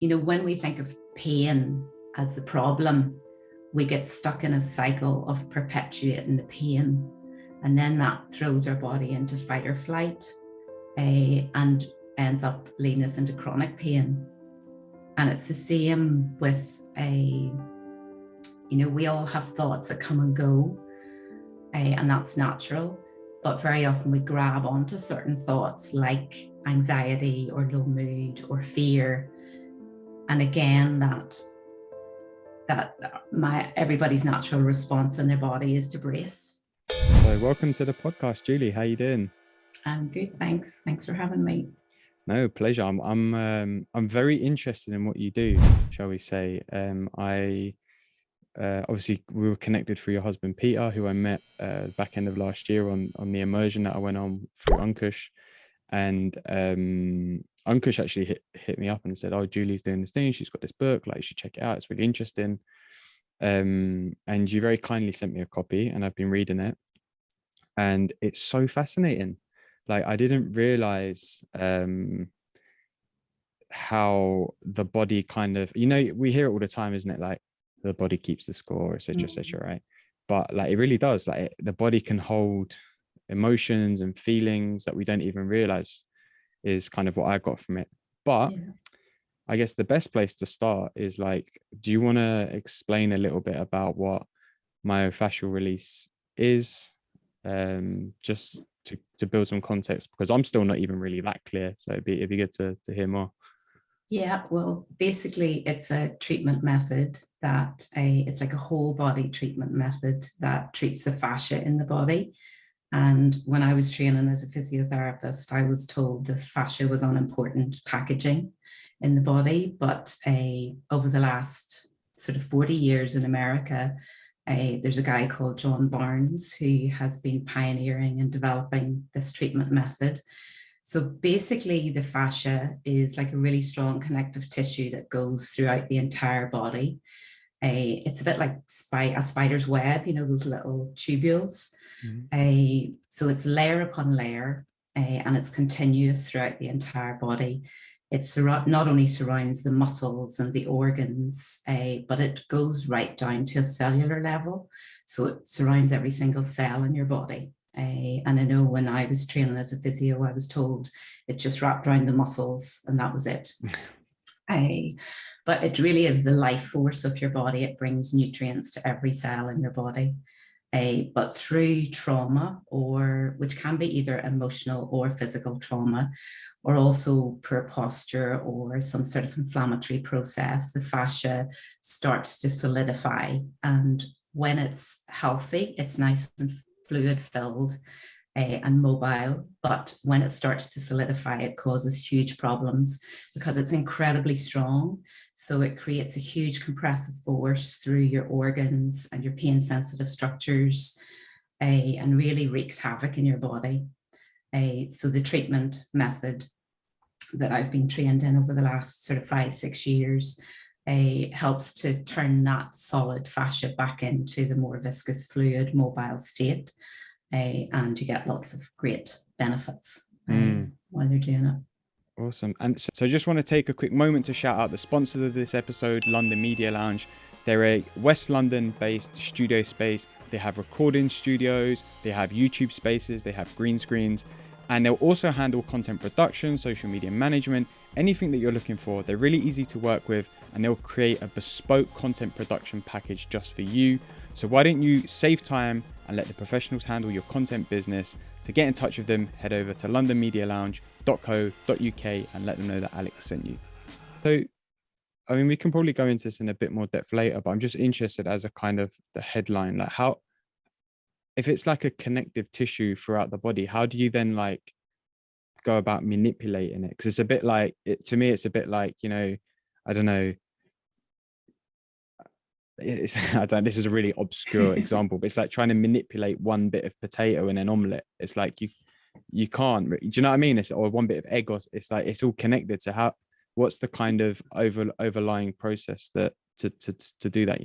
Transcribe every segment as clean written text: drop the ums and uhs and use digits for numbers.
when we think of pain as the problem, we get stuck in a cycle of perpetuating the pain. And then that throws our body into fight or flight and ends up leading us into chronic pain. And it's the same with we all have thoughts that come and go, and that's natural. But very often we grab onto certain thoughts like anxiety or low mood or fear. And again, everybody's natural response in their body is to brace. So welcome to the podcast, Julie. How you doing? I'm good, thanks. Thanks for having me. No, pleasure. I'm very interested in what you do, shall we say. Obviously we were connected through your husband Peter, who I met back end of last year on the immersion that I went on through Unkush. And Unkush actually hit me up and said, "Oh, Julie's doing this thing. She's got this book. Like, you should check it out. It's really interesting." And you very kindly sent me a copy, and I've been reading it, and it's so fascinating. Like, I didn't realize how the body kind of, we hear it all the time, isn't it? Like, the body keeps the score, etc., etc., right? But like, it really does. Like, the body can hold emotions and feelings that we don't even realize, is kind of what I got from it. But yeah, I guess the best place to start is, like, do you want to explain a little bit about what myofascial release is, just to build some context, because I'm still not even really that clear. So it'd be good to hear more. Yeah, well, basically it's a treatment method that it's like a whole body treatment method that treats the fascia in the body. And when I was training as a physiotherapist, I was told the fascia was unimportant packaging in the body. But over the last sort of 40 years in America, there's a guy called John Barnes who has been pioneering and developing this treatment method. So basically, the fascia is like a really strong connective tissue that goes throughout the entire body. It's a bit like a spider's web, those little tubules. Mm-hmm. So it's layer upon layer, and it's continuous throughout the entire body. It not only surrounds the muscles and the organs, but it goes right down to a cellular level. So it surrounds every single cell in your body. And I know when I was training as a physio, I was told it just wrapped around the muscles and that was it. But it really is the life force of your body. It brings nutrients to every cell in your body. But through trauma, which can be either emotional or physical trauma, or also poor posture or some sort of inflammatory process, the fascia starts to solidify. And when it's healthy, it's nice and fluid filled and mobile, but when it starts to solidify, it causes huge problems because it's incredibly strong. So it creates a huge compressive force through your organs and your pain sensitive structures, and really wreaks havoc in your body. So the treatment method that I've been trained in over the last sort of 5-6 years helps to turn that solid fascia back into the more viscous, fluid, mobile state. And you get lots of great benefits while you're doing it. Awesome. And so I just want to take a quick moment to shout out the sponsors of this episode, London Media Lounge. They're a West London based studio space. They have recording studios, they have YouTube spaces, they have green screens, and they'll also handle content production, social media management, anything that you're looking for. They're really easy to work with, and they'll create a bespoke content production package just for you. So why don't you save time and let the professionals handle your content business? To get in touch with them, head over to londonmedialounge.co.uk and let them know that Alex sent you. So, I mean, we can probably go into this in a bit more depth later, but I'm just interested as a kind of the headline, like how, if it's like a connective tissue throughout the body, how do you then like go about manipulating it? Because it's a bit like, to me, it's a bit like, I don't know, this is a really obscure example, but it's like trying to manipulate one bit of potato in an omelette. It's like you can't, do you know what I mean? Or one bit of egg, or it's like it's all connected. So what's the kind of overlying process that to do that?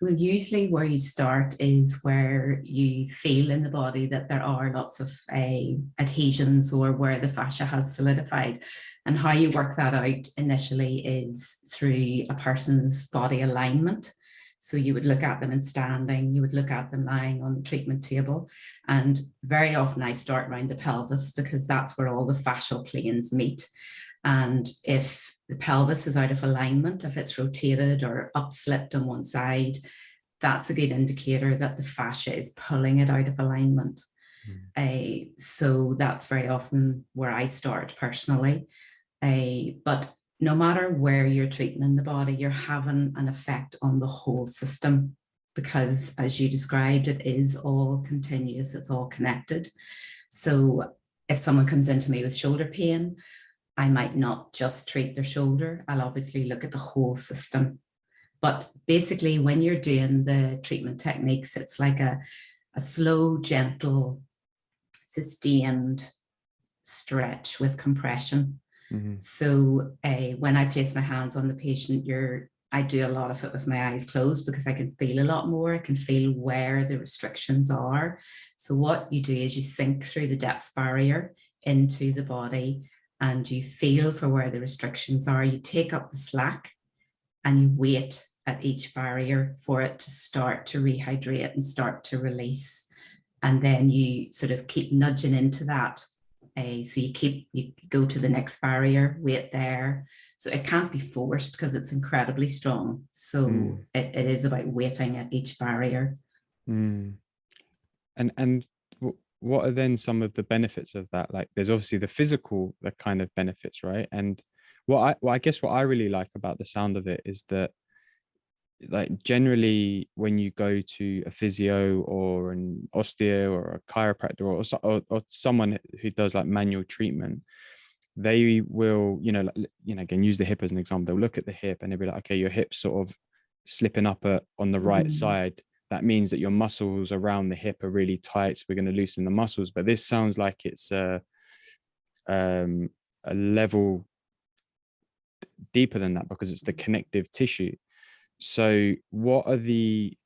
Well, usually where you start is where you feel in the body that there are lots of adhesions, or where the fascia has solidified. And how you work that out initially is through a person's body alignment. So you would look at them in standing, you would look at them lying on the treatment table. And very often I start around the pelvis, because that's where all the fascial planes meet. And if the pelvis is out of alignment, if it's rotated or upslipped on one side, that's a good indicator that the fascia is pulling it out of alignment. So that's very often where I start personally. But no matter where you're treating in the body, you're having an effect on the whole system, because as you described, it is all continuous, it's all connected. So if someone comes into me with shoulder pain, I might not just treat their shoulder. I'll obviously look at the whole system. But basically, when you're doing the treatment techniques, it's like a slow, gentle, sustained stretch with compression. Mm-hmm. So when I place my hands on the patient, I do a lot of it with my eyes closed, because I can feel a lot more. I can feel where the restrictions are. So what you do is you sink through the depth barrier into the body, and you feel for where the restrictions are. You take up the slack and you wait at each barrier for it to start to rehydrate and start to release. And then you sort of keep nudging into that. So you go to the next barrier, wait there. So it can't be forced, because it's incredibly strong. So it is about waiting at each barrier. And what are then some of the benefits of that? Like, there's obviously the physical, the kind of benefits, right? And I guess what I really like about the sound of it is that, like, generally when you go to a physio or an osteo or a chiropractor or someone who does like manual treatment, they will, again, use the hip as an example. They'll look at the hip and they'll be like, okay, your hip's sort of slipping up on the right side. That means that your muscles around the hip are really tight, so we're going to loosen the muscles. But this sounds like it's a level deeper than that, because it's the connective tissue. So what are the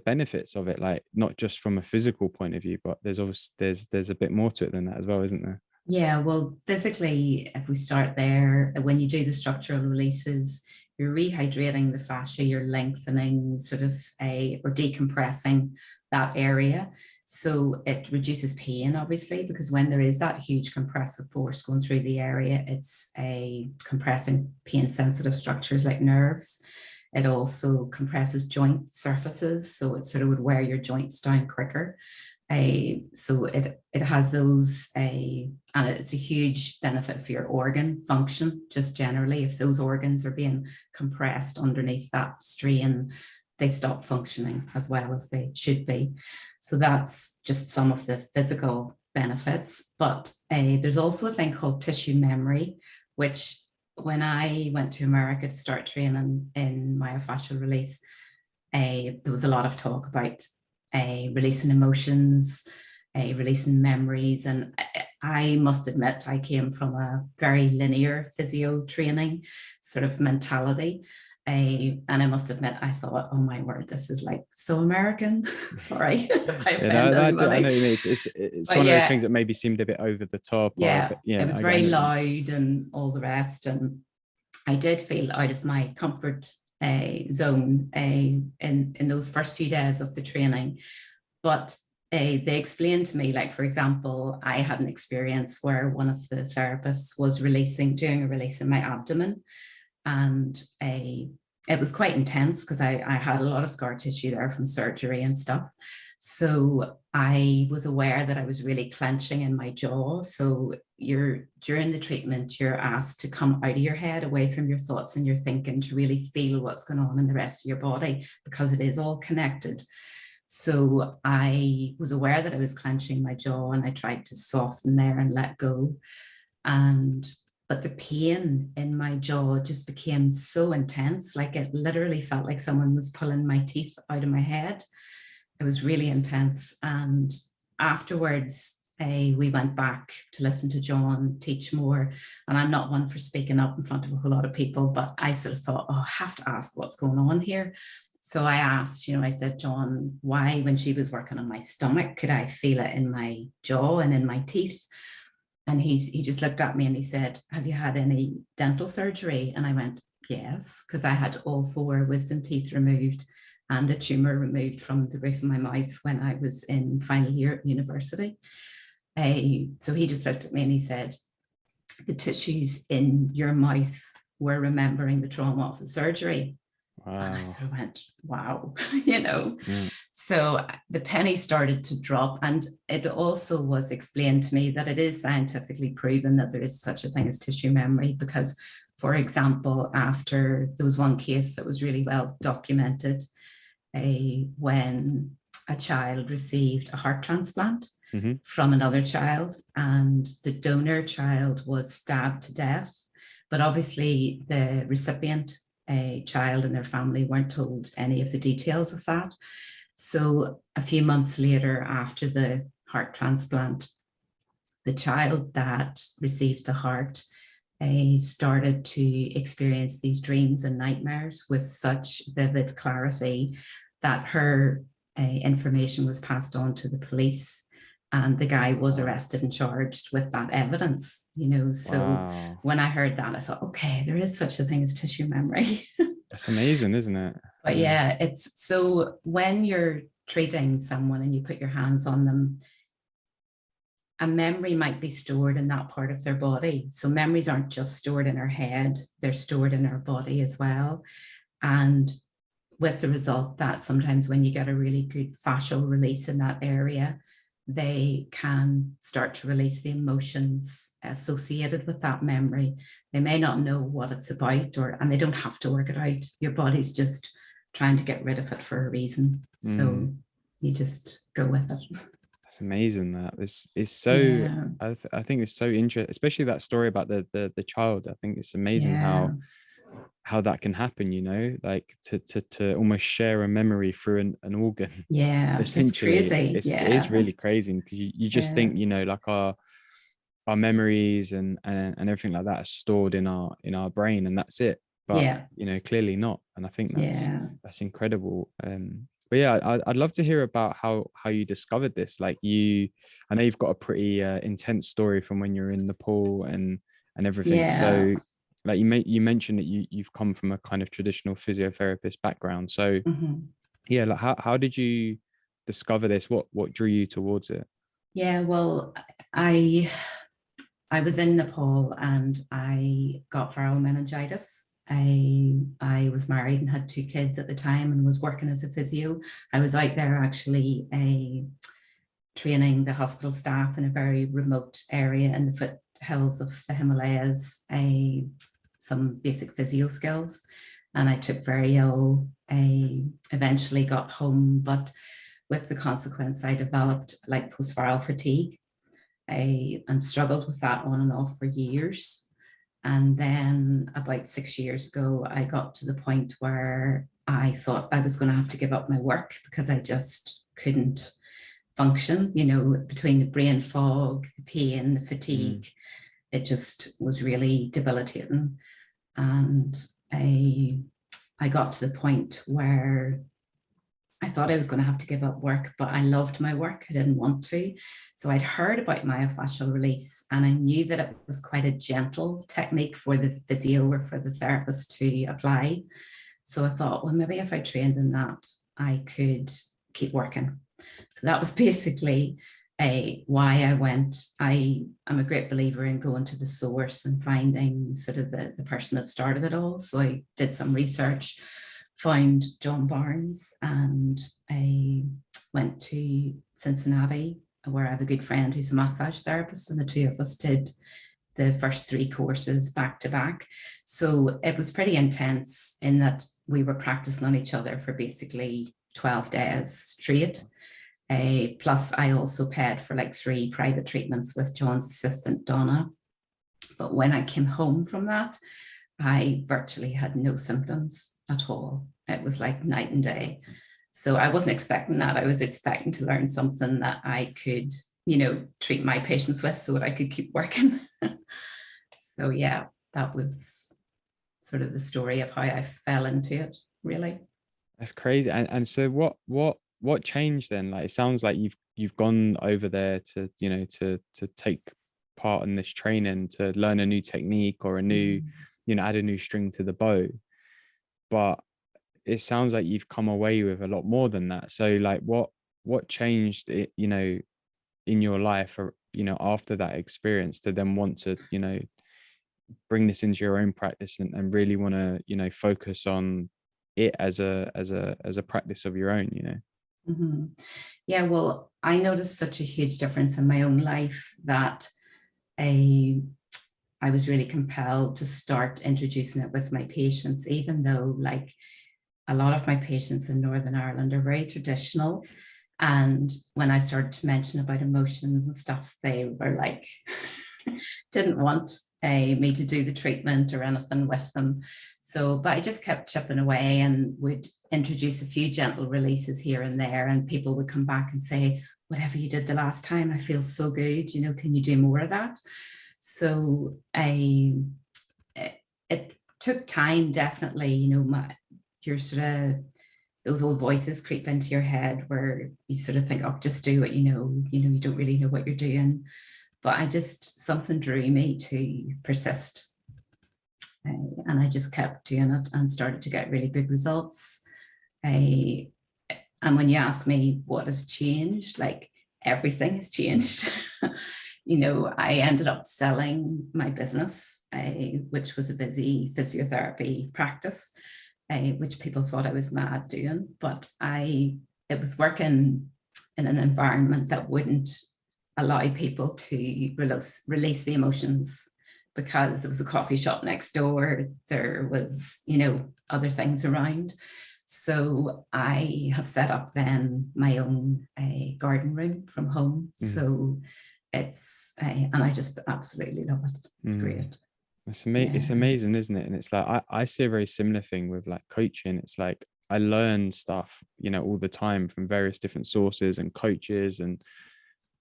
benefits of it? Like, not just from a physical point of view, but there's obviously there's a bit more to it than that as well, isn't there? Yeah, well, physically, if we start there, when you do the structural releases, you're rehydrating the fascia, you're lengthening sort of or decompressing that area. So it reduces pain, obviously, because when there is that huge compressive force going through the area, it's compressing pain sensitive structures like nerves. It also compresses joint surfaces, so it sort of would wear your joints down quicker. So it has those, and it's a huge benefit for your organ function, just generally. If those organs are being compressed underneath that strain, they stop functioning as well as they should be. So that's just some of the physical benefits. But there's also a thing called tissue memory, which when I went to America to start training in myofascial release, there was a lot of talk about releasing emotions, releasing memories. And I must admit, I came from a very linear physio training sort of mentality. And I must admit, I thought, oh my word, this is like so American. Sorry, I offend everybody. I know you mean it's one of those things that maybe seemed a bit over the top. Yeah, it was very know. loud and all the rest. And I did feel out of my comfort zone in those first few days of the training. But they explained to me, like, for example, I had an experience where one of the therapists was doing a release in my abdomen. And it was quite intense, because I had a lot of scar tissue there from surgery and stuff. So I was aware that I was really clenching in my jaw. So during the treatment, you're asked to come out of your head, away from your thoughts and your thinking, to really feel what's going on in the rest of your body, because it is all connected. So I was aware that I was clenching my jaw, and I tried to soften there and let go. But the pain in my jaw just became so intense. Like, it literally felt like someone was pulling my teeth out of my head. It was really intense. And afterwards, we went back to listen to John teach more. And I'm not one for speaking up in front of a whole lot of people, but I sort of thought, oh, I have to ask what's going on here. So I asked, I said, John, why, when she was working on my stomach, could I feel it in my jaw and in my teeth? And he just looked at me and he said, have you had any dental surgery? And I went, yes, because I had all 4 wisdom teeth removed and a tumor removed from the roof of my mouth when I was in final year at university. So he just looked at me and he said, the tissues in your mouth were remembering the trauma of the surgery. Wow. And I sort of went, wow, Yeah. So the penny started to drop. And it also was explained to me that it is scientifically proven that there is such a thing as tissue memory, because, for example, after there was one case that was really well documented, when a child received a heart transplant from another child, and the donor child was stabbed to death. But obviously the recipient, a child, and their family weren't told any of the details of that. So a few months later, after the heart transplant, the child that received the heart started to experience these dreams and nightmares with such vivid clarity that her information was passed on to the police, and the guy was arrested and charged with that evidence. So Wow. when I heard that, I thought, okay, there is such a thing as tissue memory. That's amazing, isn't it? But yeah, it's so when you're treating someone and you put your hands on them, a memory might be stored in that part of their body. So memories aren't just stored in our head, they're stored in our body as well. And with the result that sometimes when you get a really good fascial release in that area, they can start to release the emotions associated with that memory. They may not know what it's about, and they don't have to work it out. Your body's just trying to get rid of it for a reason. So you just go with it. That's amazing. That this is so, I think it's so interesting, especially that story about the child. I think it's amazing how that can happen, like to almost share a memory through an organ. Yeah, Essentially, it's crazy. it's really crazy, because you just think, like our memories and everything like that are stored in our brain, and that's it. But clearly not. And I think that's incredible. But yeah, I'd love to hear about how you discovered this. Like I know you've got a pretty intense story from when you're in Nepal and everything. So like you mentioned that you've come from a kind of traditional physiotherapist background. So yeah, like how did you discover this? What drew you towards it? Yeah, well, I was in Nepal and I got viral meningitis. I was married and had 2 kids at the time and was working as a physio. I was out there actually training the hospital staff in a very remote area in the foothills of the Himalayas, some basic physio skills. And I took very ill. I eventually got home, but with the consequence, I developed like post-viral fatigue and struggled with that on and off for years. And then about 6 years ago, I got to the point where I thought I was going to have to give up my work because I just couldn't function, between the brain fog, the pain, the fatigue. It just was really debilitating. And I got to the point where I thought I was going to have to give up work, but I loved my work. I didn't want to. So I'd heard about myofascial release, and I knew that it was quite a gentle technique for the physio or for the therapist to apply. So I thought, well, maybe if I trained in that, I could keep working. So that was basically why I went. I am a great believer in going to the source and finding sort of the person that started it all. So I did some research, found John Barnes, and I went to Cincinnati, where I have a good friend who's a massage therapist, and the 2 of us did the first 3 courses back to back. So it was pretty intense in that we were practicing on each other for basically 12 days straight. Plus I also paid for like 3 private treatments with John's assistant, Donna. But when I came home from that, I virtually had no symptoms at all. It was like night and day. So I wasn't expecting that. I was expecting to learn something that I could, treat my patients with so that I could keep working. So yeah, that was sort of the story of how I fell into it, really. That's crazy. And so what changed then? Like, it sounds like you've gone over there to, you know, to take part in this training, to learn a new technique or a new, Mm. you know, add a new string to the bow. But it sounds like you've come away with a lot more than that. So like what changed it, you know, in your life, or, you know, after that experience, to then want to, you know, bring this into your own practice, and really want to, you know, focus on it as a practice of your own, you know? Mhm. Yeah, well, I noticed such a huge difference in my own life that I I was really compelled to start introducing it with my patients, even though like a lot of my patients in Northern Ireland are very traditional. And when I started to mention about emotions and stuff, they were like, didn't want me to do the treatment or anything with them. So, but I just kept chipping away and would introduce a few gentle releases here and there. And people would come back and say, whatever you did the last time, I feel so good. You know, can you do more of that? So it took time, definitely, you know, your sort of those old voices creep into your head where you sort of think, oh, just do what you don't really know what you're doing. But something drew me to persist. And I just kept doing it and started to get really good results. I, and when you ask me what has changed, like everything has changed. You know, I ended up selling my business, which was a busy physiotherapy practice, which people thought I was mad doing, but it was working in an environment that wouldn't allow people to release the emotions, because there was a coffee shop next door, there was, you know, other things around. So I have set up then my own garden room from home. Mm. So and I just absolutely love it. It's great. It's Yeah. amazing, isn't it? And it's like I see a very similar thing with like coaching. It's like I learn stuff, you know, all the time from various different sources and coaches, and,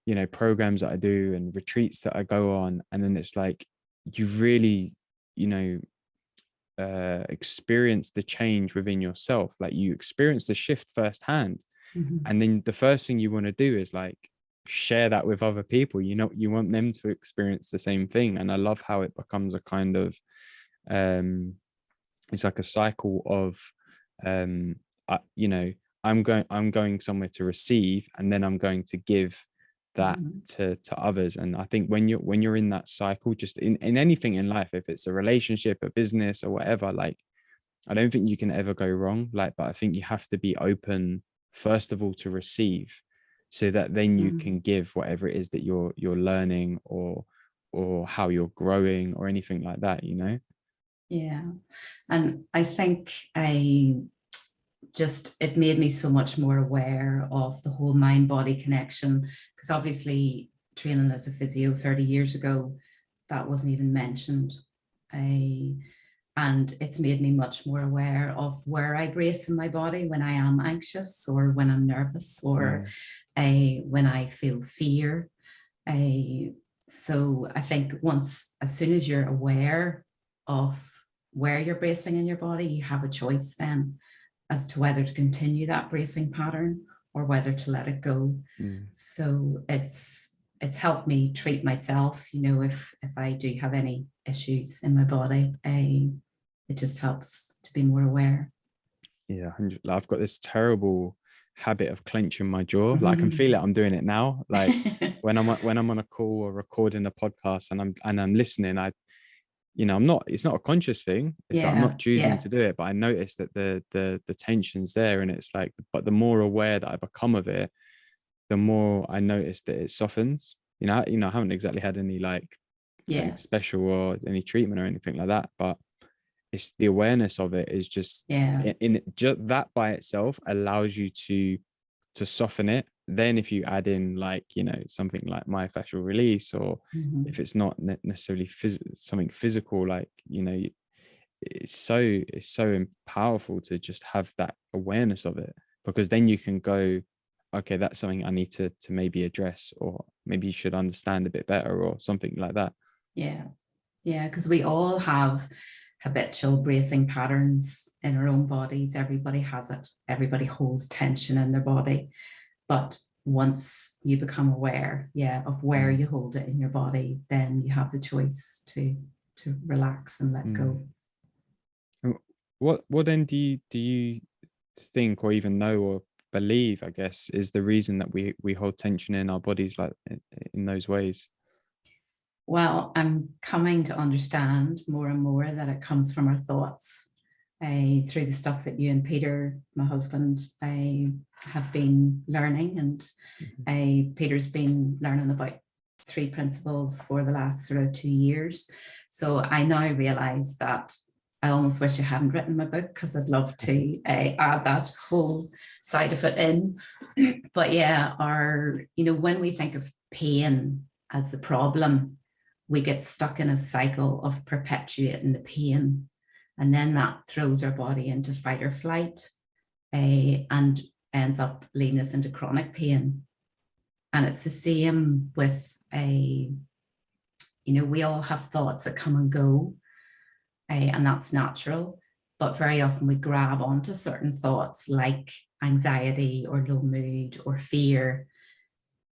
you know, programs that I do and retreats that I go on. And then it's like you really, you know, experience the change within yourself. Like you experience the shift firsthand. Mhm. And then the first thing you want to do is like share that with other people. You know, you want them to experience the same thing. And I love how it becomes a kind of um it's like a cycle of you know, I'm going somewhere to receive, and then I'm going to give that Mhm. to others. And I think when you're in that cycle, just in anything in life, if it's a relationship, a business, or whatever, like I don't think you can ever go wrong. Like, but I think you have to be open, first of all, to receive, so that then you Mhm. can give whatever it is that you're learning, or how you're growing, or anything like that, you know? Yeah. And I think it made me so much more aware of the whole mind body connection, because obviously training as a physio 30 years ago, that wasn't even mentioned. I, and it's made me much more aware of where I brace in my body when I am anxious or when I'm nervous, or Mm, when I feel fear. I, so I think as soon as you're aware of where you're bracing in your body, you have a choice then as to whether to continue that bracing pattern or whether to let it go. mm. So it's helped me treat myself, you know, if I do have any issues in my body, it just helps to be more aware. Yeah, 100. Like, I've got this terrible habit of clenching my jaw. Like I can feel it. I'm doing it now. Like when I'm on a call or recording a podcast, and I'm listening, you know, I'm not. It's not a conscious thing. It's like I'm Yeah, not choosing yeah, to do it, but I notice that the tension's there, and it's like. But the more aware that I become of it, the more I notice that it softens. I haven't exactly had any like something yeah, special or any treatment or anything like that, but it's the awareness of it is just yeah. just that by itself allows you to soften it. Then if you add in, like, you know, something like myofascial release, or if Mhm. it's not necessarily something physical, like, you know, it's so powerful to just have that awareness of it, because then you can go, okay, that's something I need to maybe address, or maybe you should understand a bit better, or something like that. Yeah, yeah, because we all have habitual bracing patterns in our own bodies. Everybody has it. Everybody holds tension in their body. But once you become aware, of where you hold it in your body, then you have the choice to relax and let go. What then do you think, or even know, or believe, I guess, is the reason that we hold tension in our bodies like in those ways? Well, I'm coming to understand more and more that it comes from our thoughts, through the stuff that you and Peter, my husband, have been learning. And Peter's been learning about 3 principles for the last sort of 2 years. So I now realize that I almost wish I hadn't written my book, because I'd love to add that whole side of it in. But yeah, when we think of pain as the problem, we get stuck in a cycle of perpetuating the pain. And then that throws our body into fight or flight, and ends up leading us into chronic pain. And it's the same with we all have thoughts that come and go, and that's natural. But very often we grab onto certain thoughts like anxiety or low mood or fear.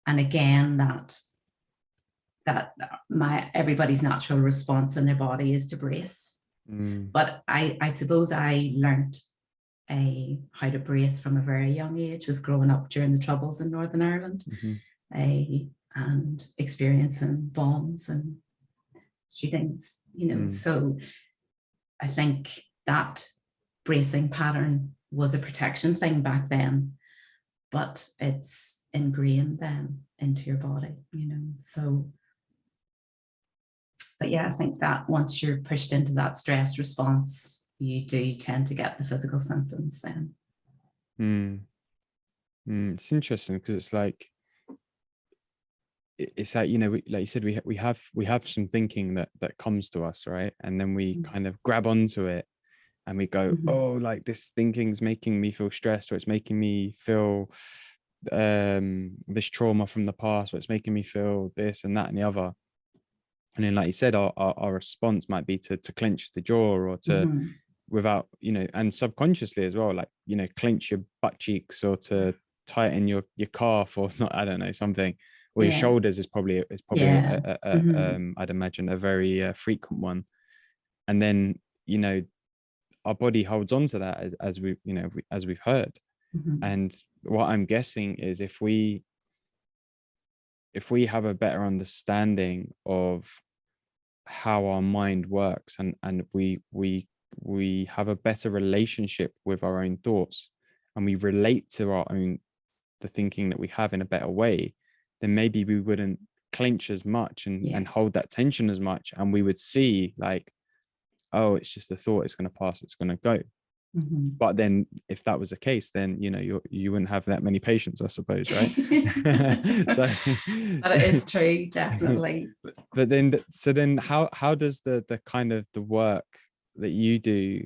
And again, that everybody's natural response in their body is to brace. But I suppose I learned how to brace from a very young age, was growing up during the Troubles in Northern Ireland, and experiencing bombs and shootings, So I think that bracing pattern was a protection thing back then, but it's ingrained then into your body, So, but yeah, I think that once you're pushed into that stress response, you do tend to get the physical symptoms then. It's interesting, because it's like like you said, we have some thinking that comes to us, right? And then we kind of grab onto it and we go, oh, like this thinking's making me feel stressed, or it's making me feel this trauma from the past, or it's making me feel this and that and the other. And then, like you said, our response might be to clench the jaw, or to without, and subconsciously as well, like, clench your butt cheeks, or to tighten your calf, or not, I don't know, something, or your shoulders is probably I'd imagine a very frequent one. And then, our body holds on to that, as we've heard. And what I'm guessing is, if we have a better understanding of how our mind works, and we have a better relationship with our own thoughts, and we relate to the thinking that we have in a better way, then maybe we wouldn't clench as much and hold that tension as much, and we would see like, oh, it's just a thought, it's going to pass, it's going to go. But then if that was the case, then you wouldn't have that many patients, I suppose, right? So but it is true, definitely. But then how does the kind of the work that you do,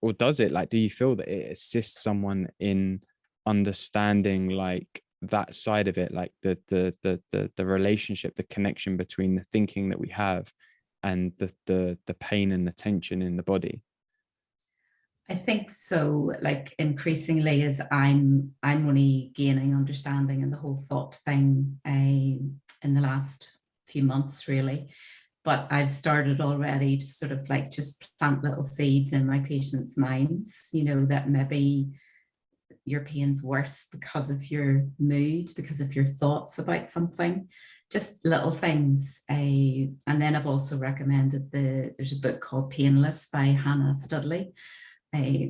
or does it, like, do you feel that it assists someone in understanding like that side of it, like the relationship, the connection between the thinking that we have and the pain and the tension in the body? I think so. Like, increasingly, as I'm only gaining understanding in the whole thought thing in the last few months, really. But I've started already to sort of like just plant little seeds in my patients' minds, that maybe your pain's worse because of your mood, because of your thoughts about something, just little things. And then I've also recommended there's a book called Painless by Hannah Studley,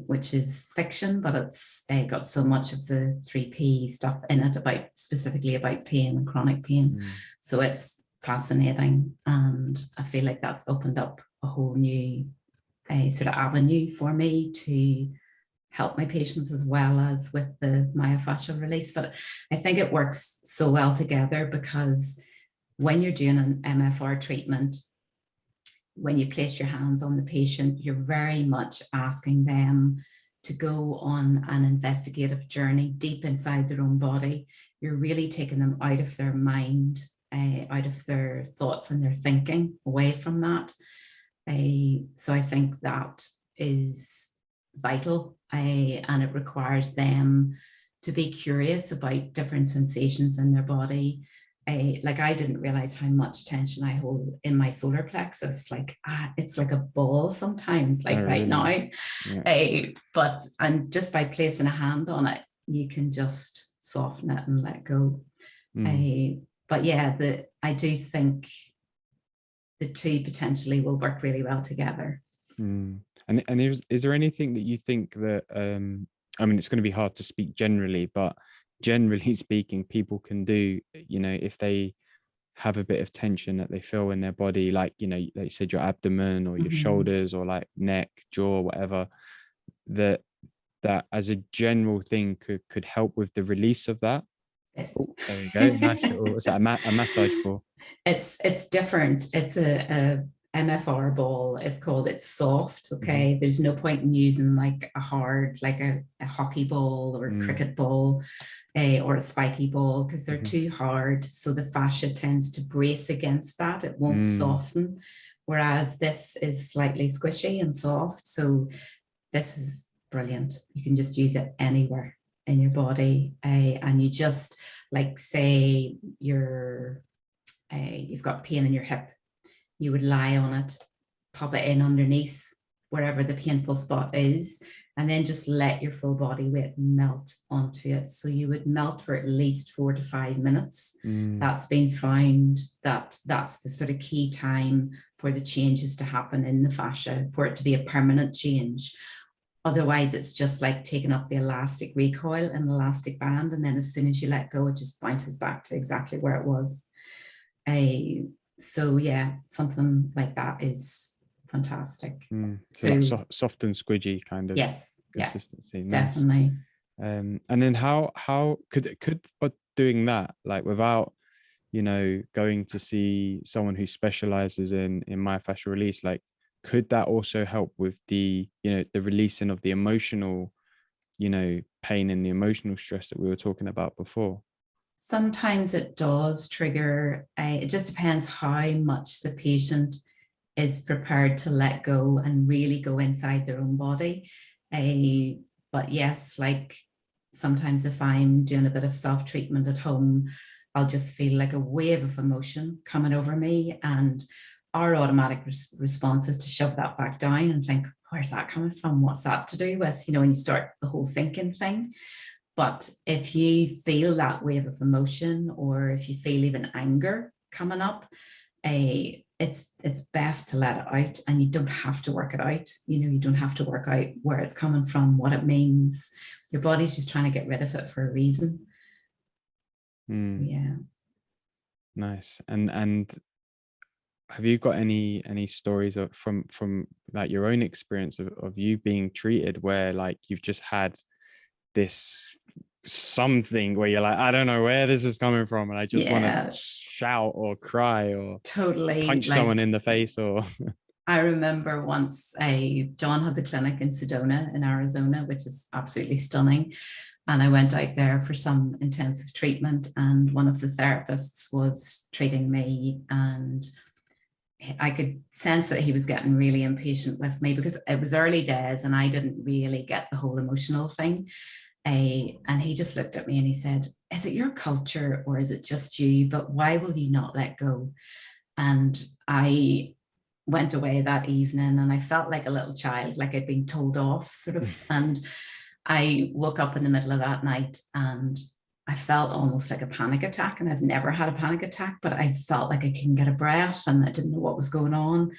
which is fiction, but it's got so much of the 3P stuff in it, specifically about pain and chronic pain. So it's fascinating, and I feel like that's opened up a whole new sort of avenue for me to help my patients, as well as with the myofascial release. But I think it works so well together, because when you're doing an MFR treatment, when you place your hands on the patient, you're very much asking them to go on an investigative journey deep inside their own body. You're really taking them out of their mind, out of their thoughts and their thinking, away from that. So I think that is vital, and it requires them to be curious about different sensations in their body. Like I didn't realize how much tension I hold in my solar plexus. Like it's like a ball sometimes, like Oh, right now. really? Yeah. But and just by placing a hand on it, you can just soften it and let go. But yeah, I do think the two potentially will work really well together. And is there anything that you think that I mean, it's going to be hard to speak generally, but generally speaking, people can do, if they have a bit of tension that they feel in their body, like, like you said, your abdomen or your shoulders or like neck, jaw, whatever, that as a general thing could help with the release of that. Yes. Oh, there we go. Nice little, is that a massage ball? It's different. It's a MFR ball. It's soft. Okay. There's no point in using like a hard, like a hockey ball or a cricket ball, or a spiky ball, because they're too hard. So the fascia tends to brace against that. It won't soften. Whereas this is slightly squishy and soft. So this is brilliant. You can just use it anywhere in your body. And you just, like, say you've got pain in your hip, you would lie on it, pop it in underneath wherever the painful spot is, and then just let your full body weight melt onto it. So you would melt for at least 4 to 5 minutes. That's been found that's the sort of key time for the changes to happen in the fascia, for it to be a permanent change. Otherwise, it's just like taking up the elastic recoil in an elastic band, and then as soon as you let go, it just bounces back to exactly where it was. So yeah, something like that is fantastic. So like soft and squidgy kind of yes, consistency. Yeah, Nice. definitely. And then how could but doing that, like without going to see someone who specializes in myofascial release, like could that also help with the the releasing of the emotional pain and the emotional stress that we were talking about before? Sometimes it does trigger. It just depends how much the patient is prepared to let go and really go inside their own body. But yes, like sometimes if I'm doing a bit of self-treatment at home, I'll just feel like a wave of emotion coming over me, and our automatic response is to shove that back down and think, where's that coming from? What's that to do with? When you start the whole thinking thing. But if you feel that wave of emotion, or if you feel even anger coming up, it's best to let it out, and you don't have to work it out. You don't have to work out where it's coming from, what it means. Your body's just trying to get rid of it for a reason. So, yeah. Nice. And have you got any stories from like your own experience of you being treated, where like you've just had this something where you're like, I don't know where this is coming from, and I just want to shout or cry or totally punch someone in the face? Or I remember once John has a clinic in Sedona in Arizona, which is absolutely stunning. And I went out there for some intensive treatment, and one of the therapists was treating me, and I could sense that he was getting really impatient with me, because it was early days and I didn't really get the whole emotional thing. And he just looked at me and he said, is it your culture or is it just you? But why will you not let go? And I went away that evening and I felt like a little child, like I'd been told off sort of. And I woke up in the middle of that night and I felt almost like a panic attack. And I've never had a panic attack, but I felt like I couldn't get a breath and I didn't know what was going on.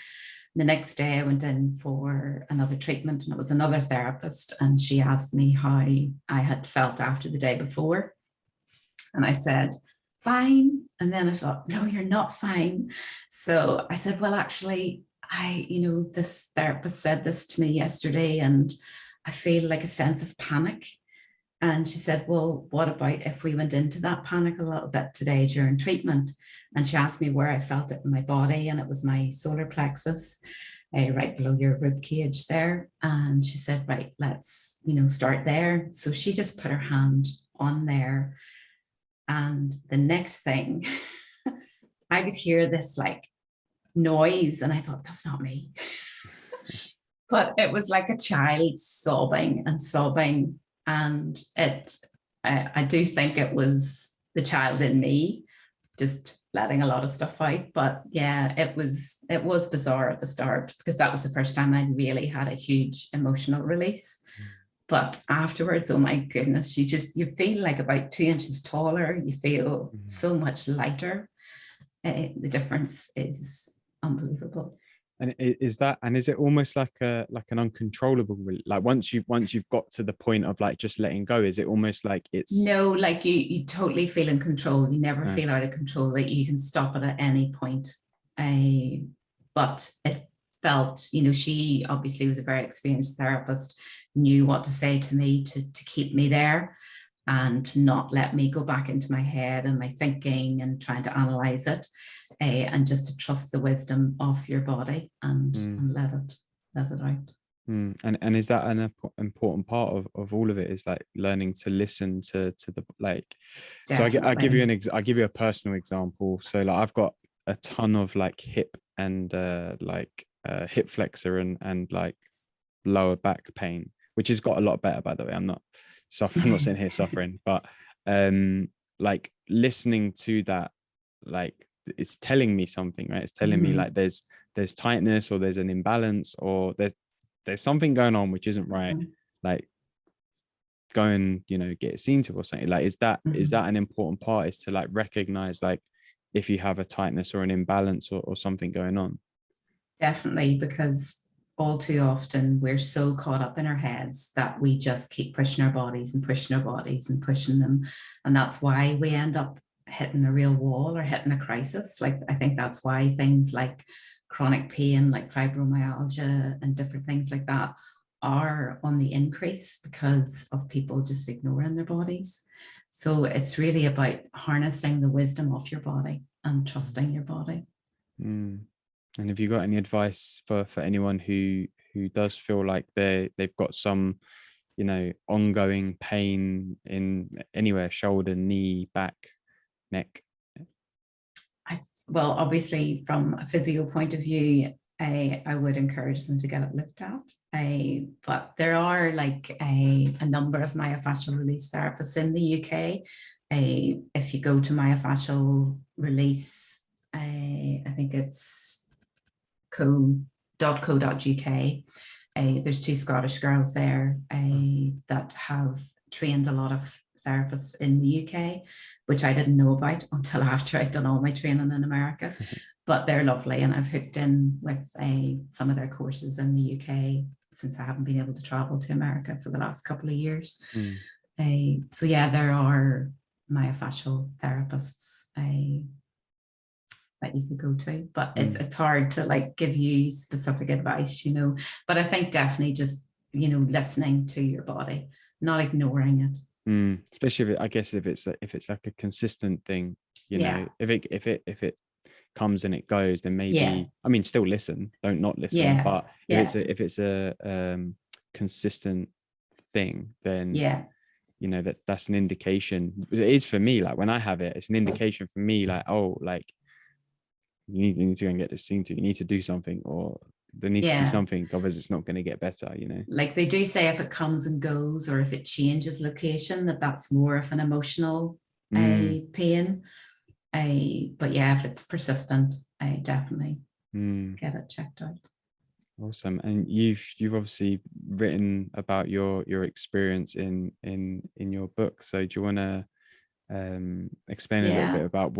The next day I went in for another treatment, and it was another therapist, and she asked me how I had felt after the day before. And I said, fine. And then I thought, no, you're not fine. So I said, well, actually, this therapist said this to me yesterday and I feel like a sense of panic. And she said, well, what about if we went into that panic a little bit today during treatment? And she asked me where I felt it in my body, and it was my solar plexus, right below your rib cage there. And she said, right, let's, start there. So she just put her hand on there. And the next thing, I could hear this like noise, and I thought, that's not me. But it was like a child sobbing and sobbing, and I do think it was the child in me just letting a lot of stuff out. But yeah, it was bizarre at the start, because that was the first time I really had a huge emotional release. But afterwards, oh my goodness, you feel like about 2 inches taller. You feel so much lighter. The difference is unbelievable. And is it almost like an uncontrollable, like once you've got to the point of like just letting go, is it almost like it's no, like you totally feel in control. You never feel out of control, that you can stop it at any point. But it felt, she obviously was a very experienced therapist, knew what to say to me to keep me there, and to not let me go back into my head and my thinking and trying to analyze it, and just to trust the wisdom of your body and let it out. And is that an important part of all of it, is like learning to listen to the, like, Definitely. so I give you a personal example. So like I've got a ton of like hip and hip flexor and like lower back pain, which has got a lot better, by the way. I'm not sitting here suffering, but like listening to that, like it's telling me something, right? It's telling me like there's tightness, or there's an imbalance, or there's something going on which isn't right. Like go and get it seen to or something. Like is that an important part, is to like recognize like if you have a tightness or an imbalance or something going on? Definitely, because all too often we're so caught up in our heads that we just keep pushing our bodies and pushing our bodies and pushing them, and that's why we end up hitting a real wall or hitting a crisis. Like I think that's why things like chronic pain, like fibromyalgia and different things like that, are on the increase, because of people just ignoring their bodies. So it's really about harnessing the wisdom of your body and trusting your body. And have you got any advice for anyone who does feel like they've got some ongoing pain in anywhere, shoulder, knee, back, neck? Well, obviously from a physio point of view, I would encourage them to get it looked at. But there are like a number of myofascial release therapists in the UK. If you go to Myofascial Release, I think it's co.uk. There's 2 Scottish girls there that have trained a lot of therapists in the UK, which I didn't know about until after I'd done all my training in America. But they're lovely, and I've hooked in with some of their courses in the UK, since I haven't been able to travel to America for the last couple of years. So yeah, there are myofascial therapists that you could go to, but it's hard to like give you specific advice, but I think definitely just listening to your body, not ignoring it. Especially if it's like a consistent thing, if it comes and it goes, then maybe I mean still listen, don't not listen, but if it's a consistent thing, then that's an indication. It is for me, like when I have it, it's an indication for me, like, oh, like you need to go and get this seen to, you need to do something, or there needs to be something, otherwise it's not going to get better, like they do say, if it comes and goes, or if it changes location, that's more of an emotional pain. But yeah, if it's persistent, I definitely get it checked out. Awesome. And you've obviously written about your experience in your book, so do you want to explain a little bit about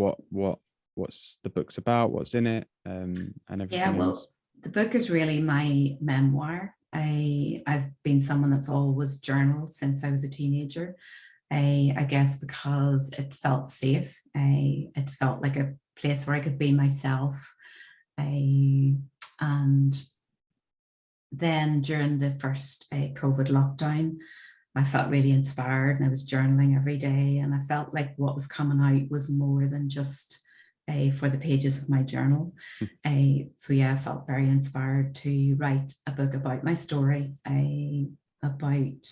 what's the book's about, what's in it, and everything else? The book is really my memoir. I've been someone that's always journaled since I was a teenager. I guess because it felt safe. It felt like a place where I could be myself. And then during the first COVID lockdown, I felt really inspired, and I was journaling every day, and I felt like what was coming out was more than just for the pages of my journal. So yeah, I felt very inspired to write a book about my story, about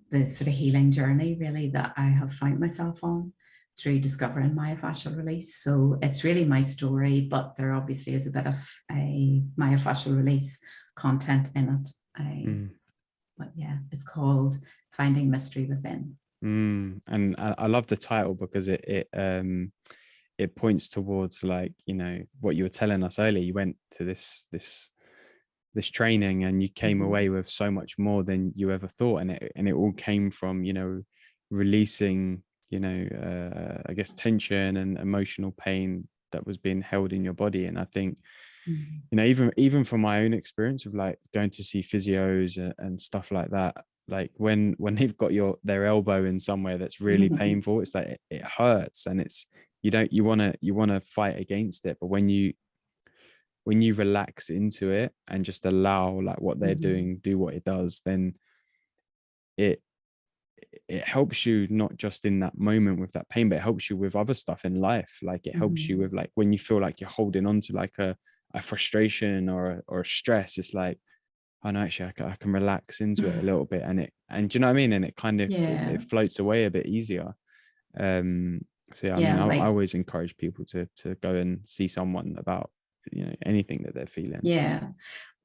the sort of healing journey really that I have found myself on. through discovering myofascial release. So it's really my story, but there obviously is a bit of a myofascial release content in it. But yeah, it's called Finding Mystery Within. And I love the title because it points towards, like, you know, what you were telling us earlier. You went to this training and you came away with so much more than you ever thought, and it all came from, you know, releasing, you know, I guess tension and emotional pain that was being held in your body. And I think, you know, even from my own experience of like going to see physios and stuff like that, like when they've got their elbow in somewhere that's really painful, it's like it hurts, and it's, you want to fight against it. But when you relax into it and just allow like what they're doing do what it does, then it helps you not just in that moment with that pain, but it helps you with other stuff in life. Like it helps you with, like, when you feel like you're holding on to like a frustration or a stress, it's like, oh no, actually I can relax into it a little bit, and do you know what I mean? And it kind of, it floats away a bit easier. So yeah, I mean, I always encourage people to go and see someone about, you know, anything that they're feeling. Yeah.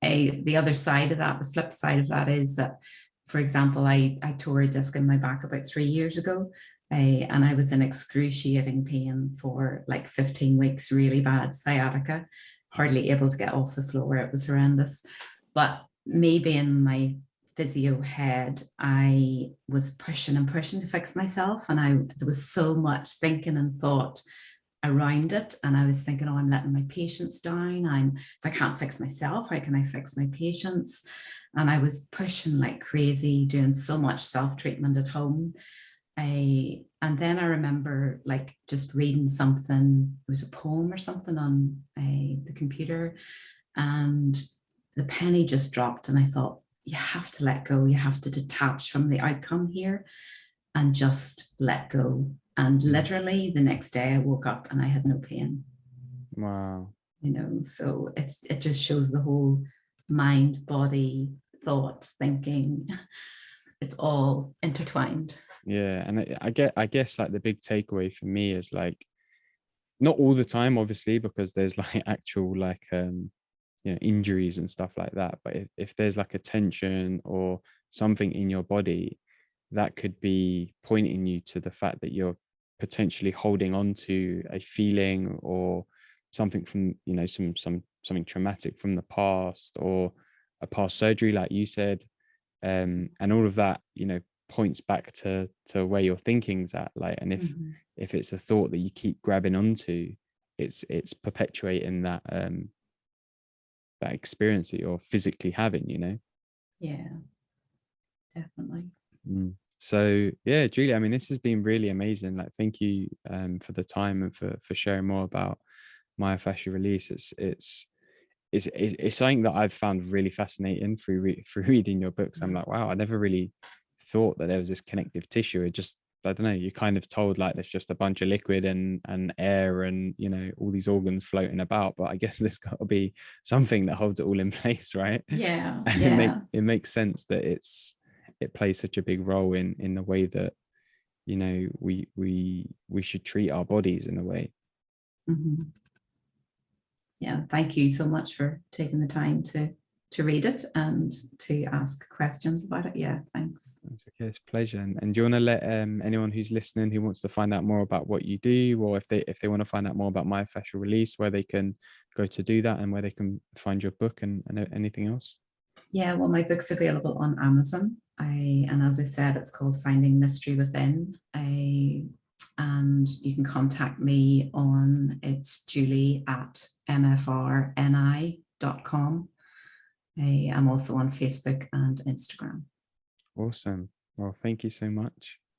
The other side of that, the flip side of that is that, for example, I tore a disc in my back about 3 years ago, and I was in excruciating pain for like 15 weeks, really bad sciatica, hardly able to get off the floor. It was horrendous. But maybe in my physio head, I was pushing and pushing to fix myself. And there was so much thinking and thought around it. And I was thinking, oh, I'm letting my patients down. If I can't fix myself, how can I fix my patients? And I was pushing like crazy, doing so much self-treatment at home. And then I remember like just reading something, it was a poem or something on the computer, and the penny just dropped. And I thought, you have to let go. You have to detach from the outcome here and just let go. And literally the next day I woke up and I had no pain. Wow. You know, so it just shows the whole mind, body, thought, thinking, it's all intertwined. Yeah. And I guess like the big takeaway for me is like, not all the time, obviously, because there's like actual like you know, injuries and stuff like that. But if there's like a tension or something in your body, that could be pointing you to the fact that you're potentially holding on to a feeling or something from, you know, something traumatic from the past, or a past surgery, like you said. And all of that, you know, points back to where your thinking's at. Like, and if it's a thought that you keep grabbing onto, it's perpetuating that that experience that you're physically having, you know? Yeah, definitely. So yeah, Julie, I mean, this has been really amazing. Like, thank you for the time and for sharing more about myofascial release. It's something that I've found really fascinating through reading your books. I'm like, wow, I never really thought that there was this connective tissue. It just, I don't know, you're kind of told like there's just a bunch of liquid and air and, you know, all these organs floating about, but I guess there's got to be something that holds it all in place, right? Yeah. And it makes sense that it plays such a big role in the way that, you know, we should treat our bodies in a way. Yeah, thank you so much for taking the time to read it and to ask questions about it. Yeah, thanks. That's okay, it's a pleasure. And do you want to let anyone who's listening who wants to find out more about what you do, or if they want to find out more about myofascial release, where they can go to do that and where they can find your book and anything else? Yeah, well, my book's available on Amazon. And as I said, it's called Finding Mystery Within. And you can contact me on, it's julie@mfrni.com. I'm also on Facebook and Instagram. Awesome. Well, thank you so much.